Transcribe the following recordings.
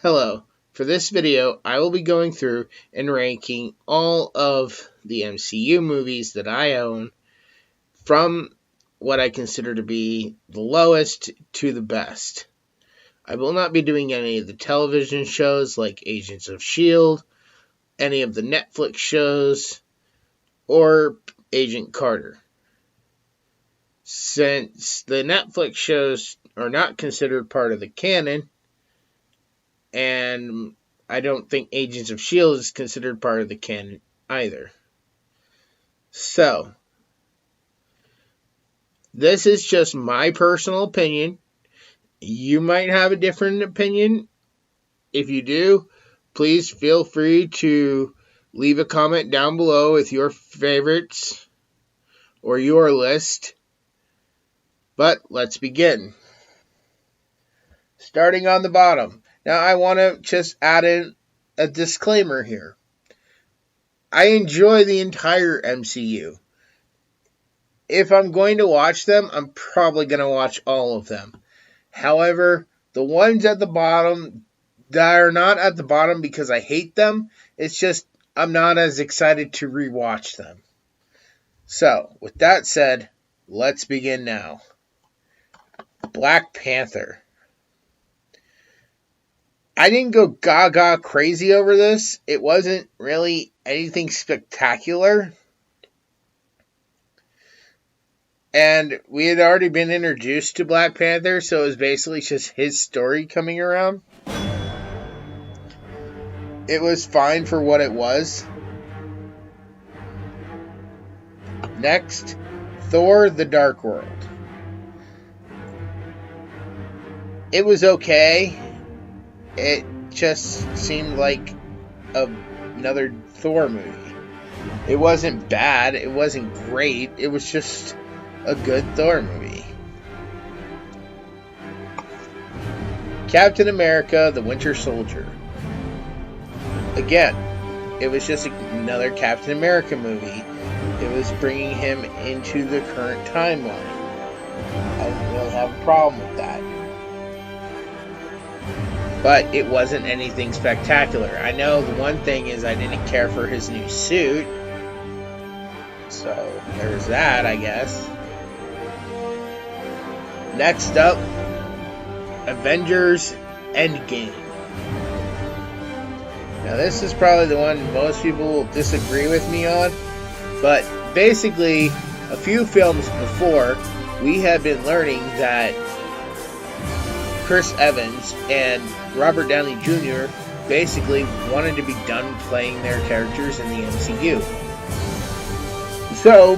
Hello. For this video, I will be going through and ranking all of the MCU movies that I own from what I consider to be the lowest to the best. I will not be doing any of the television shows like Agents of S.H.I.E.L.D., any of the Netflix shows, or Agent Carter. Since the Netflix shows are not considered part of the canon, and I don't think Agents of S.H.I.E.L.D. is considered part of the canon either. So, this is just my personal opinion. You might have a different opinion. If you do, please feel free to leave a comment down below with your favorites or your list. But let's begin. Starting on the bottom. Now, I want to just add in a disclaimer here. I enjoy the entire MCU. If I'm going to watch them, I'm probably going to watch all of them. However, the ones at the bottom that are not at the bottom because I hate them, it's just I'm not as excited to rewatch them. So, with that said, let's begin now. Black Panther. I didn't go gaga crazy over this. It wasn't really anything spectacular. And we had already been introduced to Black Panther, so it was basically just his story coming around. It was fine for what it was. Next, Thor: The Dark World. It was okay. It just seemed like another Thor movie. It wasn't bad. It wasn't great. It was just a good Thor movie. Captain America: The Winter Soldier. Again, it was just another Captain America movie. It was bringing him into the current timeline. I didn't really have a problem with that. But it wasn't anything spectacular. I know the one thing is I didn't care for his new suit. So, there's that, I guess. Next up, Avengers Endgame. Now, this is probably the one most people will disagree with me on. But basically, a few films before, we had been learning that Chris Evans and Robert Downey Jr. basically wanted to be done playing their characters in the MCU. So,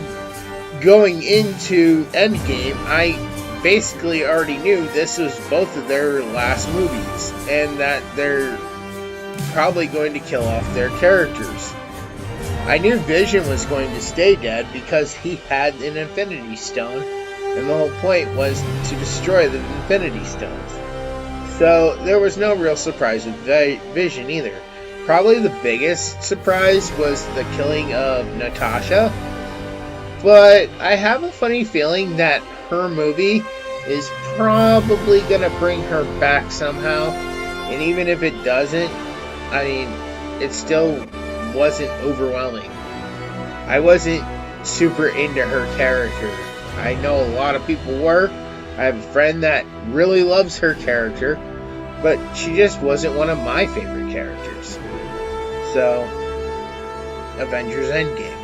going into Endgame, I basically already knew this was both of their last movies, and that they're probably going to kill off their characters. I knew Vision was going to stay dead because he had an Infinity Stone, and the whole point was to destroy the Infinity Stones. So, there was no real surprise with Vision either. Probably the biggest surprise was the killing of Natasha. But I have a funny feeling that her movie is probably going to bring her back somehow. And even if it doesn't, I mean, it still wasn't overwhelming. I wasn't super into her character. I know a lot of people were. I have a friend that really loves her character, but she just wasn't one of my favorite characters. So, Avengers Endgame.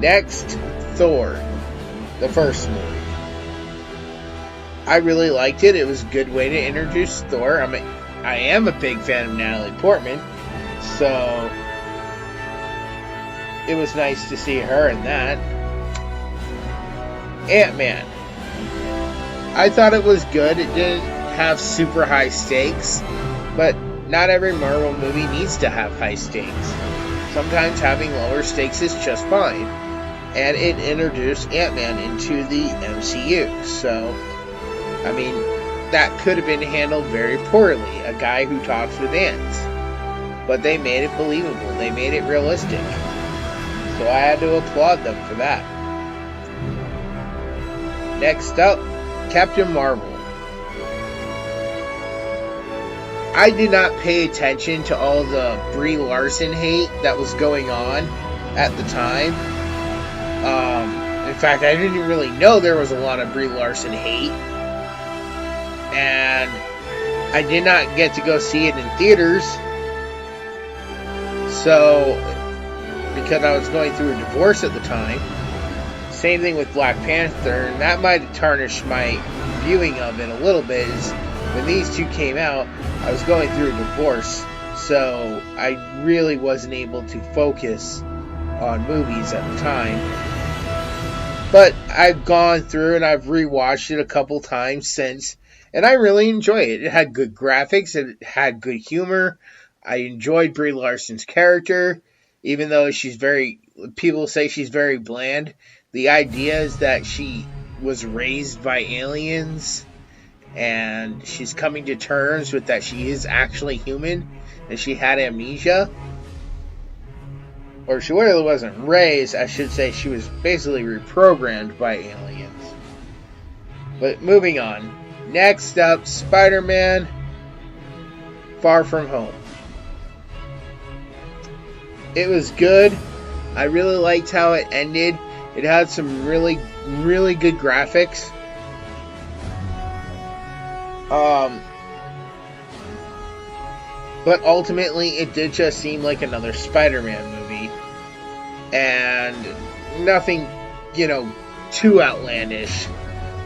Next, Thor, the first movie. I really liked it. It was a good way to introduce Thor. I am a big fan of Natalie Portman, so it was nice to see her in that. Ant-Man. I thought it was good. It didn't have super high stakes, but not every Marvel movie needs to have high stakes. Sometimes having lower stakes is just fine, and it introduced Ant-Man into the MCU, so, I mean, that could have been handled very poorly, a guy who talks with ants, but they made it believable, they made it realistic, so I had to applaud them for that. Next up, Captain Marvel. I did not pay attention to all the Brie Larson hate that was going on at the time. In fact, I didn't really know there was a lot of Brie Larson hate. And I did not get to go see it in theaters. So, because I was going through a divorce at the time. Same thing with Black Panther, and that might have tarnished my viewing of it a little bit. Is when these two came out, I was going through a divorce, so I really wasn't able to focus on movies at the time. But I've gone through and I've rewatched it a couple times since, and I really enjoy it. It had good graphics, it had good humor. I enjoyed Brie Larson's character, even though people say she's very bland. The idea is that she was raised by aliens, and she's coming to terms with that she is actually human, and she had amnesia. Or she really wasn't raised, I should say she was basically reprogrammed by aliens. But moving on. Next up, Spider-Man Far From Home. It was good. I really liked how it ended. It had some really, really good graphics. But ultimately, it did just seem like another Spider-Man movie. And nothing, too outlandish.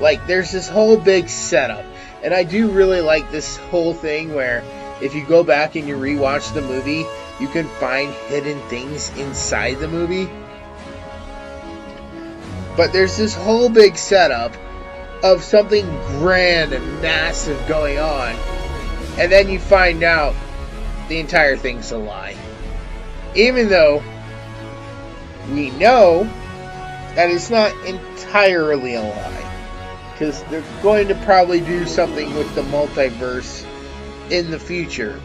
Like, there's this whole big setup. And I do really like this whole thing where if you go back and you rewatch the movie, you can find hidden things inside the movie. But there's this whole big setup of something grand and massive going on. And then you find out the entire thing's a lie. Even though we know that it's not entirely a lie. Because they're going to probably do something with the multiverse in the future.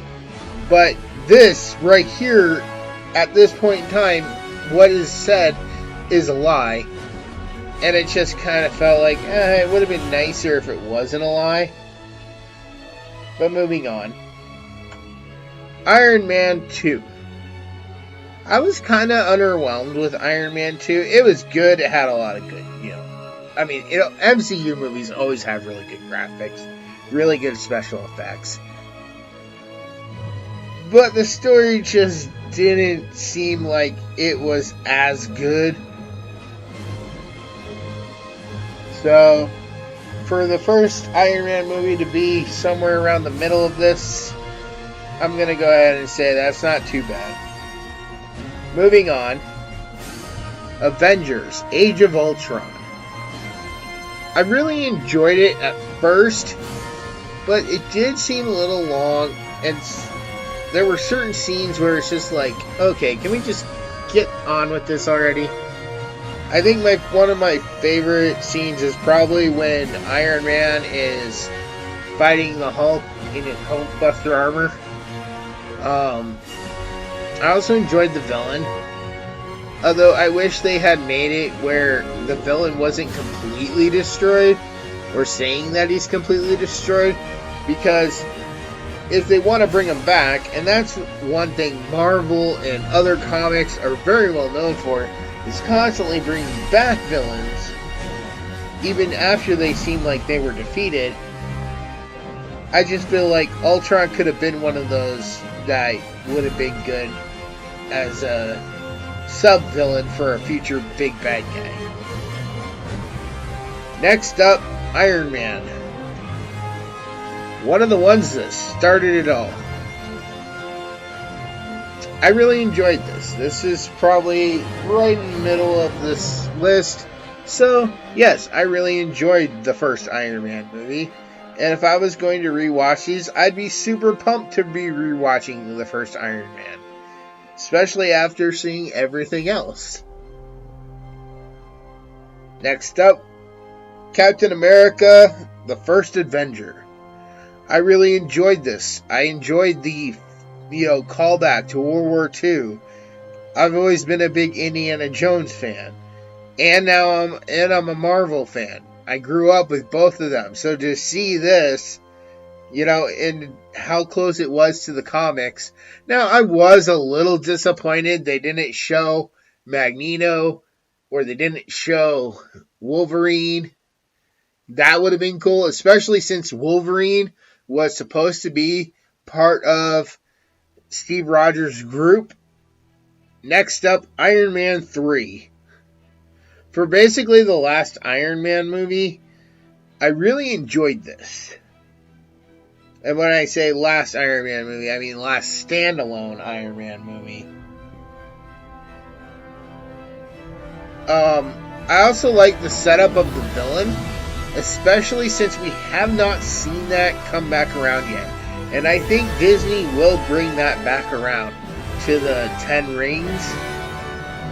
But this right here, at this point in time, what is said is a lie. And it just kind of felt like, it would have been nicer if it wasn't a lie. But moving on. Iron Man 2. I was kind of underwhelmed with Iron Man 2. It was good. It had a lot of good, MCU movies always have really good graphics. Really good special effects. But the story just didn't seem like it was as good. So, for the first Iron Man movie to be somewhere around the middle of this, I'm going to go ahead and say that's not too bad. Moving on. Avengers: Age of Ultron. I really enjoyed it at first, but it did seem a little long, and there were certain scenes where it's just like, okay, can we just get on with this already? I think one of my favorite scenes is probably when Iron Man is fighting the Hulk in his Hulkbuster armor. I also enjoyed the villain. Although I wish they had made it where the villain wasn't completely destroyed, or saying that he's completely destroyed, because if they want to bring him back, and that's one thing Marvel and other comics are very well known for, is constantly bringing back villains, even after they seem like they were defeated. I just feel like Ultron could have been one of those that would have been good as a sub-villain for a future big bad guy. Next up, Iron Man. One of the ones that started it all. I really enjoyed this. This is probably right in the middle of this list. So, yes, I really enjoyed the first Iron Man movie. And if I was going to rewatch these, I'd be super pumped to be rewatching the first Iron Man. Especially after seeing everything else. Next up, Captain America, the First Avenger. I really enjoyed this. I enjoyed the, callback to World War II. I've always been a big Indiana Jones fan. And now I'm a Marvel fan. I grew up with both of them. So to see this, and how close it was to the comics. Now, I was a little disappointed they didn't show Magneto or they didn't show Wolverine. That would have been cool, especially since Wolverine was supposed to be part of Steve Rogers' group. Next up, Iron Man 3. For basically the last Iron Man movie, I really enjoyed this. And when I say last Iron Man movie, I mean last standalone Iron Man movie. I also like the setup of the villain, especially since we have not seen that come back around yet. And I think Disney will bring that back around to the 10 Rings.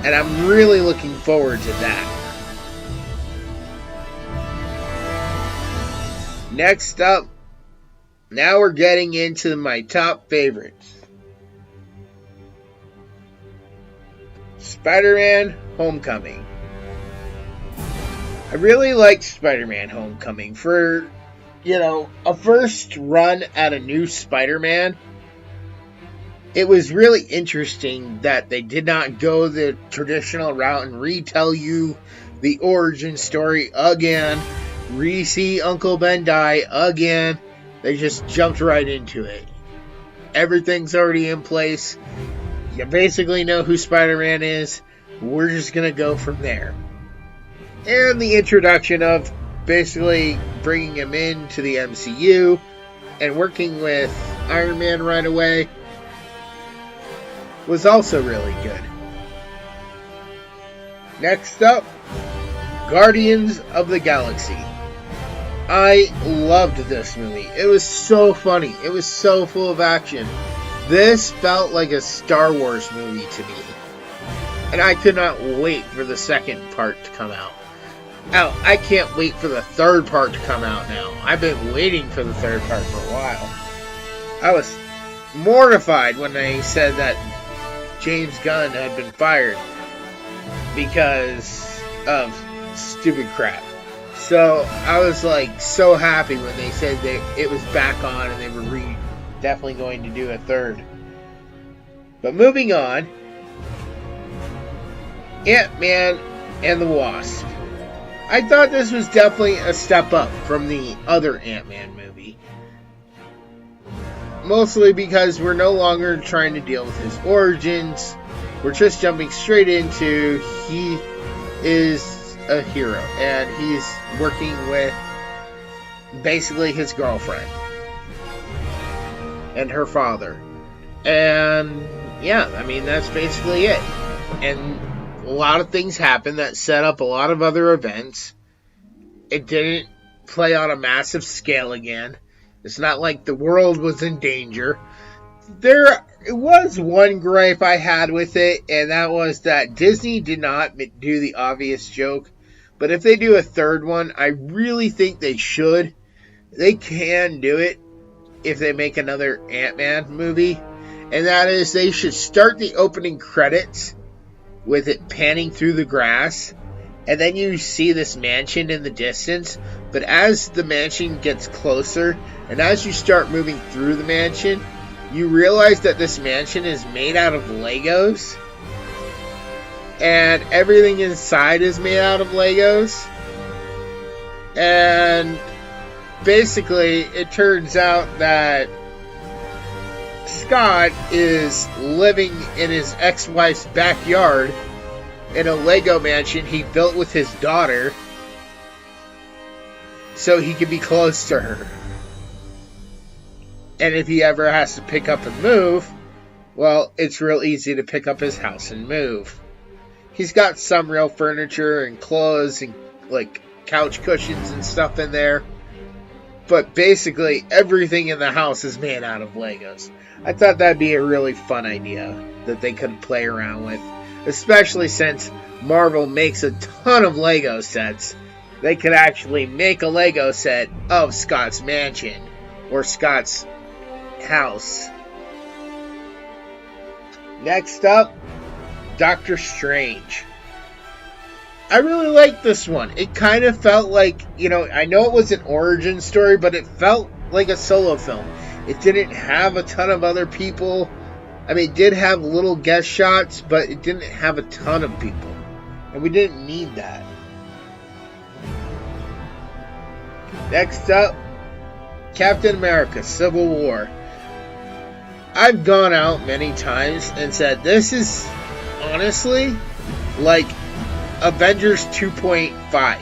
And I'm really looking forward to that. Next up, now we're getting into my top favorites. Spider-Man Homecoming. I really liked Spider-Man Homecoming. For, a first run at a new Spider-Man, it was really interesting that they did not go the traditional route and retell you the origin story again, re-see Uncle Ben die again. They just jumped right into it. Everything's already in place. You basically know who Spider-Man is. We're just going to go from there. And the introduction of basically bringing him into the MCU and working with Iron Man right away was also really good. Next up, Guardians of the Galaxy. I loved this movie. It was so funny. It was so full of action. This felt like a Star Wars movie to me. And I could not wait for the second part to come out. Oh, I can't wait for the third part to come out now. I've been waiting for the third part for a while. I was mortified when they said that James Gunn had been fired because of stupid crap. So I was so happy when they said that it was back on and they were definitely going to do a third. But moving on, Ant-Man and the Wasp. I thought this was definitely a step up from the other Ant-Man movie. Mostly because we're no longer trying to deal with his origins. We're just jumping straight into he is a hero. And he's working with basically his girlfriend. And her father. And yeah, that's basically it. And a lot of things happened that set up a lot of other events. It didn't play on a massive scale again. It's not like the world was in danger. There was one gripe I had with it, and that was that Disney did not do the obvious joke. But if they do a third one, I really think they should. They can do it if they make another Ant-Man movie. And that is, they should start the opening credits with it panning through the grass, and then you see this mansion in the distance, but as the mansion gets closer, and as you start moving through the mansion, you realize that this mansion is made out of Legos, and everything inside is made out of Legos, and basically it turns out that Scott is living in his ex-wife's backyard in a Lego mansion he built with his daughter so he can be close to her. And if he ever has to pick up and move, well, it's real easy to pick up his house and move. He's got some real furniture and clothes and couch cushions and stuff in there. But basically everything in the house is made out of Legos. I thought that'd be a really fun idea that they could play around with. Especially since Marvel makes a ton of Lego sets. They could actually make a Lego set of Scott's mansion. Or Scott's house. Next up, Doctor Strange. I really liked this one. It kind of felt like, I know it was an origin story, but it felt like a solo film. It didn't have a ton of other people. I mean, it did have little guest shots, but it didn't have a ton of people. And we didn't need that. Next up, Captain America Civil War. I've gone out many times and said this is honestly like Avengers 2.5.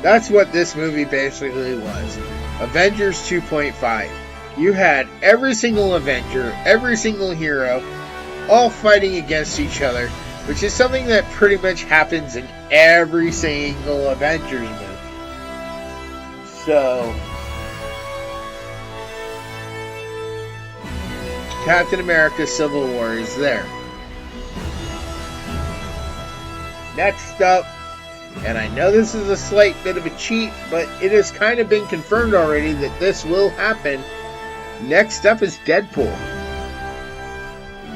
That's what this movie basically was. Avengers 2.5. You had every single Avenger, every single hero, all fighting against each other, which is something that pretty much happens in every single Avengers movie. So, Captain America Civil War is there. Next up, and I know this is a slight bit of a cheat, but it has kind of been confirmed already that this will happen. Next up is Deadpool.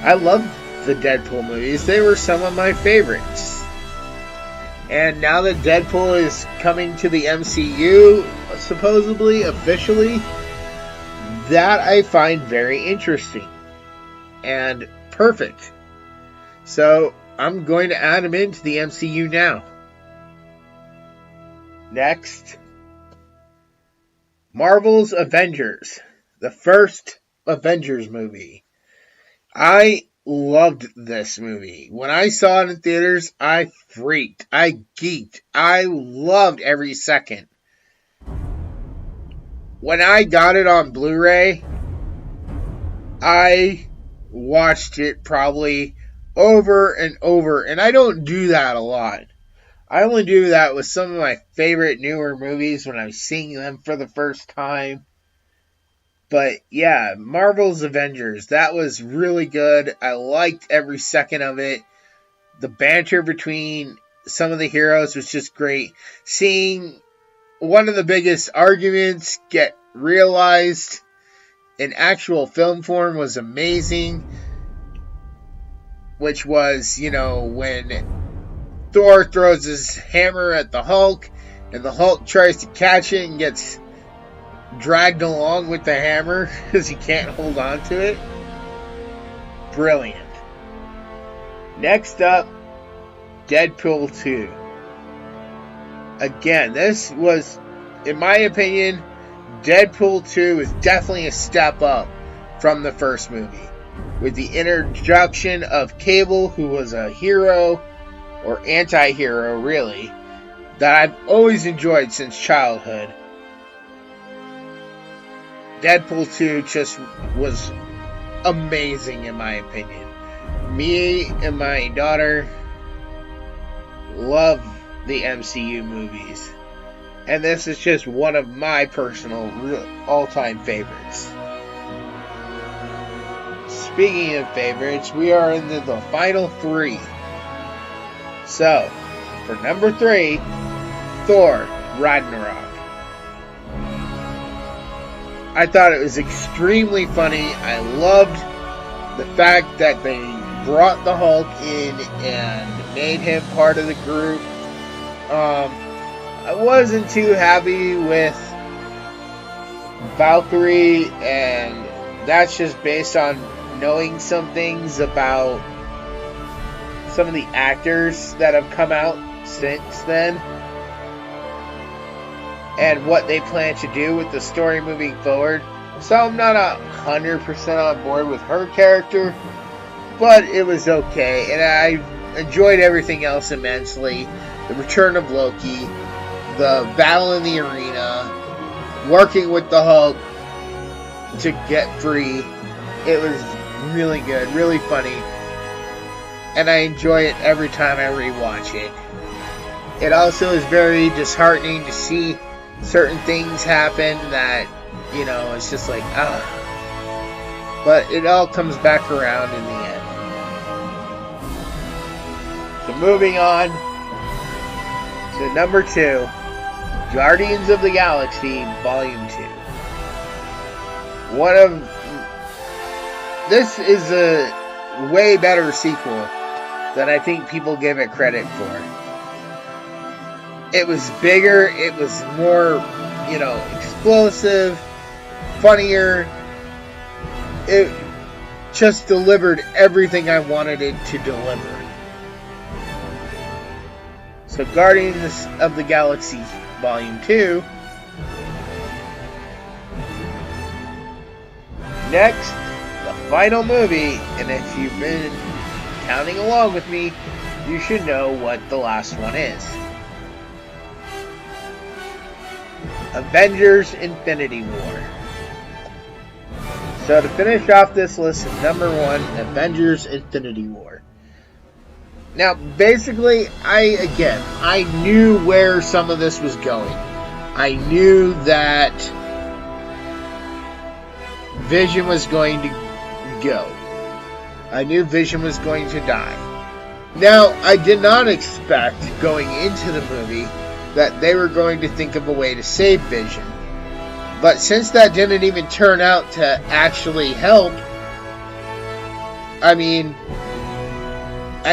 I love the Deadpool movies. They were some of my favorites. And now that Deadpool is coming to the MCU, supposedly, officially, that I find very interesting and perfect. So I'm going to add him into the MCU now. Next, Marvel's Avengers. The first Avengers movie. I loved this movie. When I saw it in theaters, I freaked. I geeked. I loved every second. When I got it on Blu-ray, I watched it probably over and over. And I don't do that a lot. I only do that with some of my favorite newer movies when I'm seeing them for the first time. But yeah, Marvel's Avengers, that was really good. I liked every second of it. The banter between some of the heroes was just great. Seeing one of the biggest arguments get realized in actual film form was amazing. Which was, when Thor throws his hammer at the Hulk, and the Hulk tries to catch it and gets dragged along with the hammer because he can't hold on to it. Brilliant. Next up, Deadpool 2. Again, this was, in my opinion, Deadpool 2 is definitely a step up from the first movie. With the introduction of Cable, who was a hero, or anti-hero really, that I've always enjoyed since childhood. Deadpool 2 just was amazing in my opinion. Me and my daughter love the MCU movies. And this is just one of my personal all-time favorites. Speaking of favorites, we are into the final three. So, for number 3, Thor Ragnarok. I thought it was extremely funny. I loved the fact that they brought the Hulk in and made him part of the group. I wasn't too happy with Valkyrie, and that's just based on knowing some things about some of the actors that have come out since then and what they plan to do with the story moving forward. So I'm not 100% on board with her character, but it was okay, and I enjoyed everything else immensely. The return of Loki, the battle in the arena, working with the Hulk to get free. It was really good, really funny, and I enjoy it every time I rewatch it. It also is very disheartening to see certain things happen that, it's just like, but it all comes back around in the end. So moving on to number 2, Guardians of the Galaxy Volume 2. This is a way better sequel than I think people give it credit for. It was bigger, it was more, explosive, funnier. It just delivered everything I wanted it to deliver. So Guardians of the Galaxy Volume 2. Next, the final movie, and if you've been counting along with me, you should know what the last one is. Avengers Infinity War. So to finish off this list, number 1, Avengers Infinity War. Now, basically, I knew where some of this was going. I knew that Vision was going to go. I knew Vision was going to die. Now, I did not expect going into the movie that they were going to think of a way to save Vision. But since that didn't even turn out to actually help, I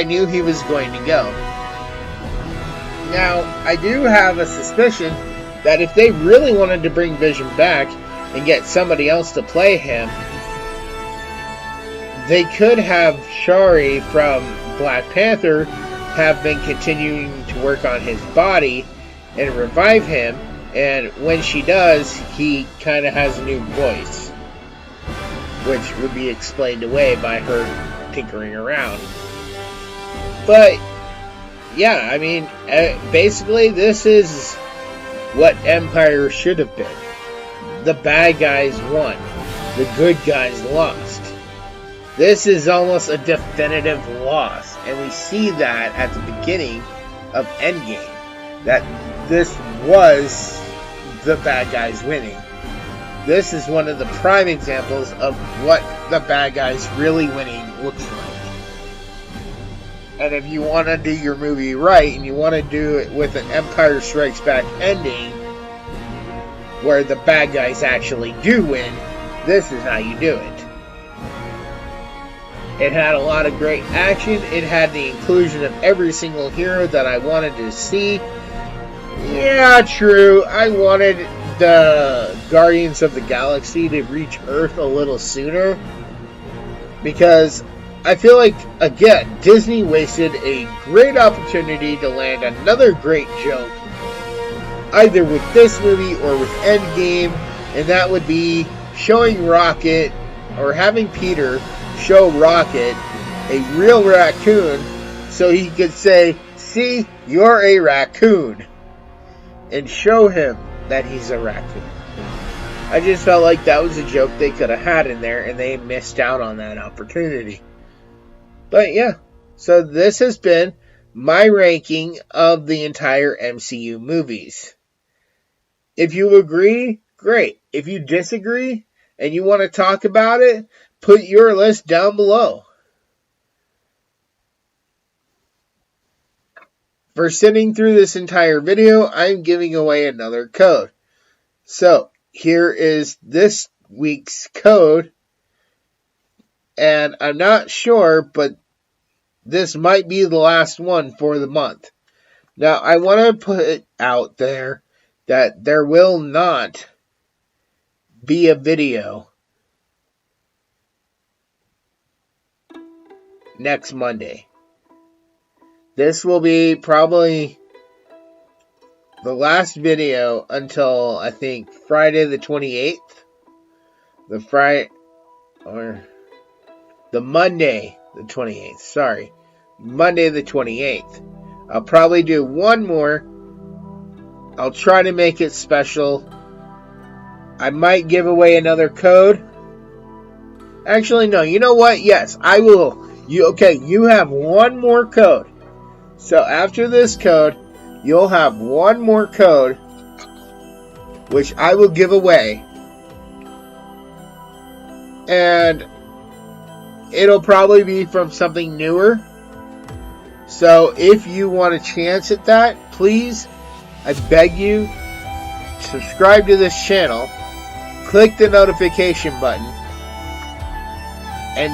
knew he was going to go. Now, I do have a suspicion that if they really wanted to bring Vision back and get somebody else to play him, they could have Shuri from Black Panther have been continuing to work on his body and revive him, and when she does, he kind of has a new voice, which would be explained away by her tinkering around. But yeah, basically this is what Empire should have been. The bad guys won. The good guys lost. This is almost a definitive loss, and we see that at the beginning of Endgame, that this was the bad guys winning. This is one of the prime examples of what the bad guys really winning looks like. And if you want to do your movie right, and you want to do it with an Empire Strikes Back ending, where the bad guys actually do win, this is how you do it. It had a lot of great action. It had the inclusion of every single hero that I wanted to see. Yeah, true. I wanted the Guardians of the Galaxy to reach Earth a little sooner, because I feel like, again, Disney wasted a great opportunity to land another great joke, either with this movie or with Endgame, and that would be showing Rocket, or having Peter show Rocket a real raccoon so he could say, "See, you're a raccoon," and show him that he's a raccoon. I just felt like that was a joke they could have had in there, and they missed out on that opportunity. But yeah, so this has been my ranking of the entire MCU movies. If you agree, great. If you disagree and you want to talk about it, put your list down below. For sitting through this entire video, I'm giving away another code. So, here is this week's code. And I'm not sure, but this might be the last one for the month. Now, I want to put out there that there will not be a video next Monday. This will be probably the last video until, I think, Friday the 28th. The Monday the 28th. Sorry. Monday the 28th. I'll probably do one more. I'll try to make it special. I might give away another code. Actually, no. You know what? Yes, I will. You have one more code. So after this code, you'll have one more code, which I will give away. And it'll probably be from something newer. So if you want a chance at that, please, I beg you, subscribe to this channel, click the notification button, and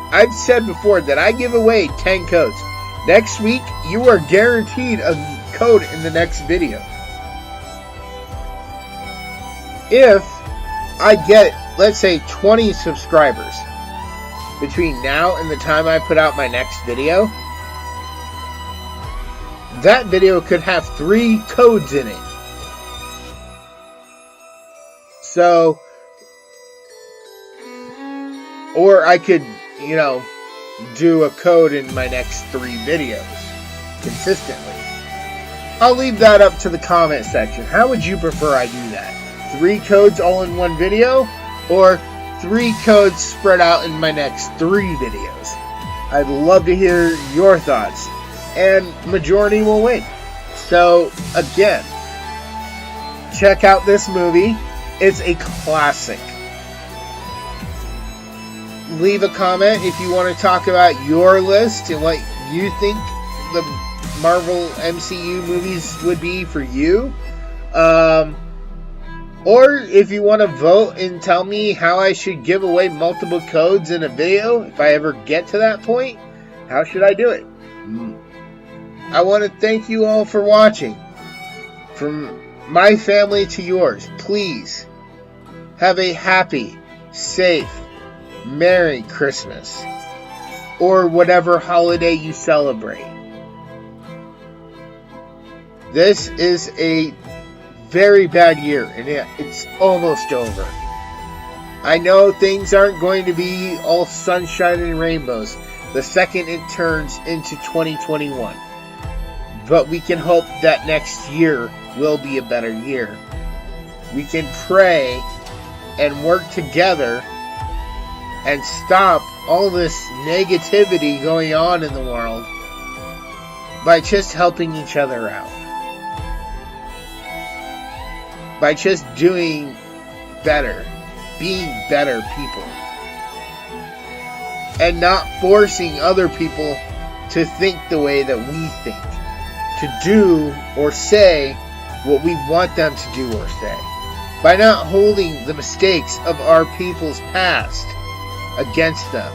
I've said before that I give away 10 codes. Next week, you are guaranteed a code in the next video. If I get, let's say, 20 subscribers between now and the time I put out my next video, that video could have 3 codes in it. So, or I could, do a code in my next 3 videos consistently. I'll leave that up to the comment section. How would you prefer I do that? 3 codes all in one video, or 3 codes spread out in my next 3 videos? I'd love to hear your thoughts, and majority will win. So, again, check out this movie. It's a classic. Leave a comment if you want to talk about your list and what you think the Marvel MCU movies would be for you. Or if you want to vote and tell me how I should give away multiple codes in a video, if I ever get to that point, how should I do it? I want to thank you all for watching. From my family to yours, please have a happy, safe, Merry Christmas, or whatever holiday you celebrate. This is a very bad year, and it's almost over. I know things aren't going to be all sunshine and rainbows the second it turns into 2021. But we can hope that next year will be a better year. We can pray and work together and stop all this negativity going on in the world by just helping each other out. By just doing better, being better people. And not forcing other people to think the way that we think. To do or say what we want them to do or say. By not holding the mistakes of our people's past against them.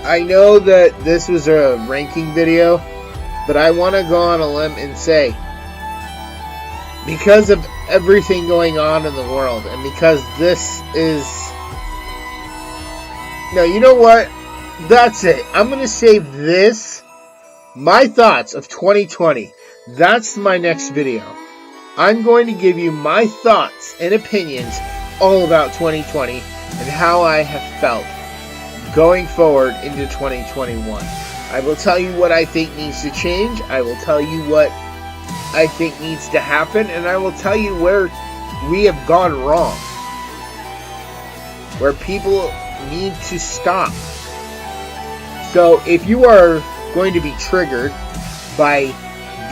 I know that this was a ranking video, but I want to go on a limb and say, because of everything going on in the world, and because this is... No, you know what? That's it. I'm going to save this, my thoughts of 2020. That's my next video. I'm going to give you my thoughts and opinions all about 2020 and how I have felt going forward into 2021. I will tell you what I think needs to change. I will tell you what I think needs to happen, and I will tell you where we have gone wrong. Where people need to stop. So if you are going to be triggered by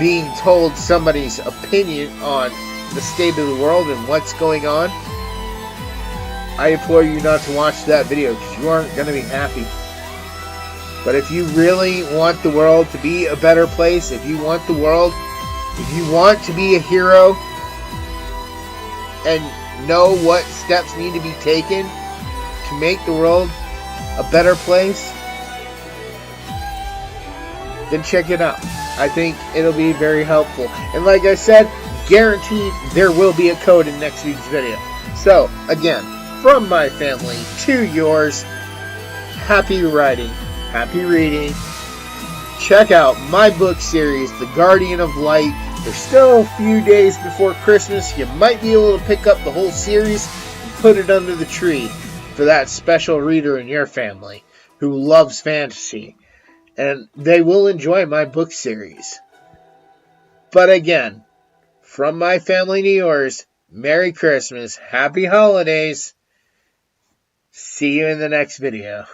being told somebody's opinion on the state of the world and what's going on, I implore you not to watch that video because you aren't going to be happy. But if you really want the world to be a better place, if you want to be a hero and know what steps need to be taken to make the world a better place, then check it out. I think it'll be very helpful. And like I said, guaranteed there will be a code in next week's video. So, again, from my family to yours, happy writing, happy reading. Check out my book series, The Guardian of Light. There's still a few days before Christmas. You might be able to pick up the whole series and put it under the tree for that special reader in your family who loves fantasy. And they will enjoy my book series. But again, from my family to yours, Merry Christmas, Happy Holidays. See you in the next video.